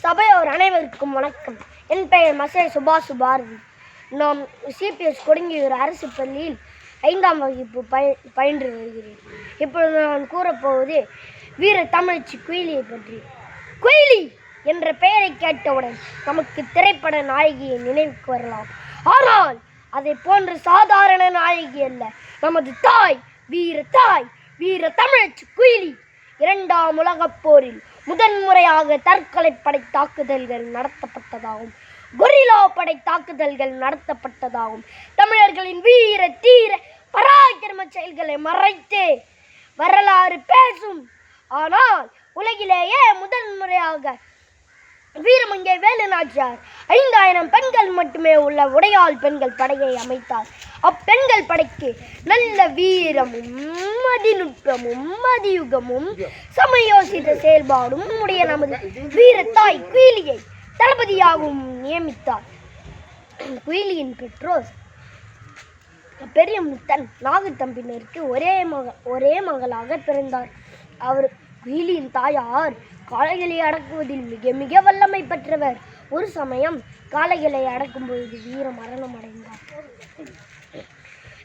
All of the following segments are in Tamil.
சபையோர் அனைவருக்கும் வணக்கம். என் பெயர் மசே சுபாஷ் பாரதி. நாம் சிபிஎஸ் கொடுங்கியூர் அரசு பள்ளியில் 5ஆம் வகுப்பு பயின்று வருகிறேன். இப்பொழுது நான் கூறப்போவது வீர தமிழச்சி குயிலியை பற்றி. குயிலி என்ற பெயரை கேட்டவுடன் நமக்கு திரைப்பட நாயகியை நினைவுக்கு வரலாம். ஆனால் அதை போன்ற சாதாரண நாயகி அல்ல, நமது தாய், வீர தமிழச்சி குயிலி 2ஆம் உலகப் போரில் முதன்முறையாக தற்கொலை படை தாக்குதல்கள் நடத்தப்பட்டதாகவும் கொரில்லா படை தாக்குதல்கள் நடத்தப்பட்டதாகவும் தமிழர்களின் வீர தீர பராக்கிரம செயல்களை மறைத்து வரலாறு பேசும். ஆனால் உலகிலேயே முதன்முறையாக வீரமங்கை வேலுநாச்சியார் 5000 பெண்கள் மட்டுமே உள்ள உடையாள் பெண்கள் படையை அமைத்தார். அப்பெண்கள் படைக்கு நல்ல வீரமும் மதிநுட்பமும் மதியுகமும் சமயோசித செயல்பாடும் உடைய நமது வீரத்தாய் குயிலியை தளபதியாகவும் நியமித்தார். குயிலியின் பெற்றோர் பெரிய முத்தன் நாகத்தம்பினருக்கு ஒரே மகளாக பிறந்தார். அவர் குயிலியின் தாயார் காளைகளை அடக்குவதில் மிக வல்லமை பெற்றவர். ஒரு சமயம் காளைகளை அடக்கும் பொழுது வீர மரணம் அடைந்தார்.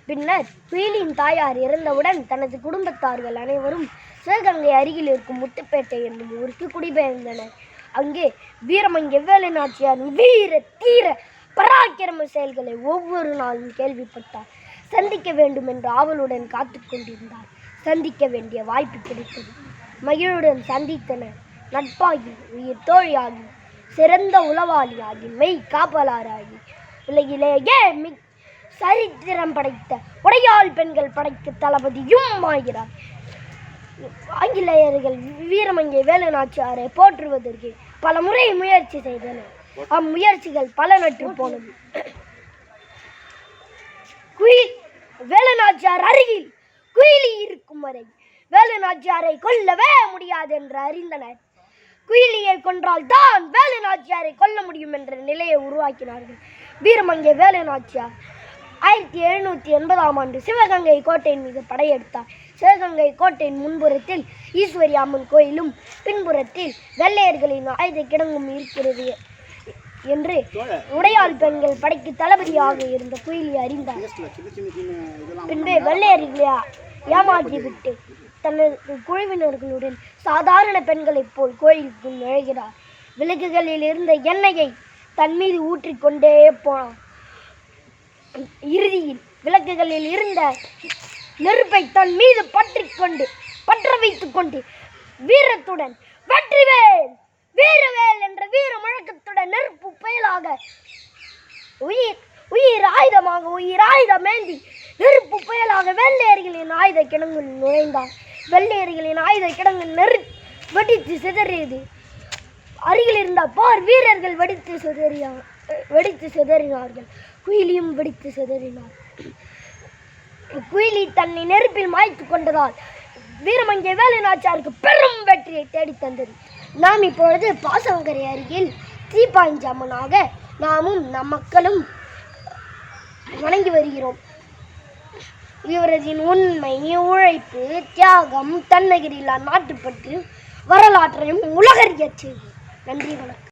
பின்னர் குயிலியின் தாயார் இறந்தவுடன் தனது குடும்பத்தார்கள் அனைவரும் சிவகங்கை அருகில் இருக்கும் முத்துப்பேட்டை என்னும் ஊருக்கு குடிபெயர்ந்தனர். அங்கே வீரமங்கை வேலுநாச்சியாரின் வீர தீர பராக்கிரம செயல்களை ஒவ்வொரு நாளும் கேள்விப்பட்டார். சந்திக்க வேண்டும் என்று ஆவலுடன் காத்து கொண்டிருந்தார். சந்திக்க வேண்டிய வாய்ப்பு கிடைத்தது. மகிழுடன் சந்தித்தனர். நட்பாகி, உயிர் தோழியாகி, சிறந்த உளவாளியாகி, மெய் காப்பலாராகி, உலகிலேயே சரித்திரம் படைத்த உடையாள் பெண்கள் படைக்கு தளபதியும் ஆகிறார். ஆங்கிலேயர்கள் வீரமங்கை வேலுநாச்சியாரை போற்றுவதற்கு பல முறை முயற்சி செய்தனர். அம்முயற்சிகள் பலனற்று போனது. வேலுநாச்சியார் அருகில் குயிலி இருக்கும் வரை வேலுநாச்சியாரை கொல்லவே முடியாது என்று அறிந்தனர். குயிலியை கொன்றால் தான் வேலுநாச்சியாரை கொல்ல முடியும் என்ற நிலையை உருவாக்கினார்கள். வீரமங்கை வேலுநாச்சியார் 1780ஆம் ஆண்டு சிவகங்கை கோட்டையின் மீது படையெடுத்தார். சிவகங்கை கோட்டையின் முன்புறத்தில் ஈஸ்வரி அம்மன் கோயிலும் பின்புறத்தில் வெள்ளையர்களின் ஆயுத கிடங்கும் இருக்கிறது என்று உடையாள் பெண்கள் படைக்கு தளபதியாக இருந்த குயிலி அறிந்தார். பின்பு வெள்ளையர்களை ஏமாற்றிவிட்டு தனது குழுவினர்களுடன் சாதாரண பெண்களைப் போல் கோயிலுக்குள் நுழைகிறார். விளக்குகளில் இருந்த எண்ணெயை தன் மீது ஊற்றிக்கொண்டே போனார். இறுதியில் விளக்குகளில் இருந்த நெருப்பை தன் மீது பற்ற வைத்துக் கொண்டு வீரத்துடன் வெற்றிவேல் வீரவேல் என்ற வீர முழக்கத்துடன் நெருப்பு புயலாக உயிர் ஆயுதமேந்தி நெருப்பு புயலாக வெள்ளையர்களின் ஆயுத கிடங்கில் நுழைந்தார். வெள்ளையர்களின் ஆயுத கிடங்கில் வெடித்து சிதறியது. அருகில் இருந்த போர் வீரர்கள் வெடித்து சிதறினார்கள். குயிலியும் வெடித்து சிதறினார். குயிலி தன்னை நெருப்பில் மாய்த்து கொண்டதால் வீரமங்கை வேலுநாச்சியாருக்கு பெரும் வெற்றியை தேடித்தந்தது. நாம் இப்பொழுது பாசவங்கரை அருகில் தீப்பாய்ச்சி அம்மனாக நாமும் நம் மக்களும் வணங்கி வருகிறோம். இவரதின் உண்மை, உழைப்பு, தியாகம், தன்னகிரில்லா நாட்டுப்பற்று வரலாற்றையும் உலகறியச் செய்து. நன்றி, வணக்கம்.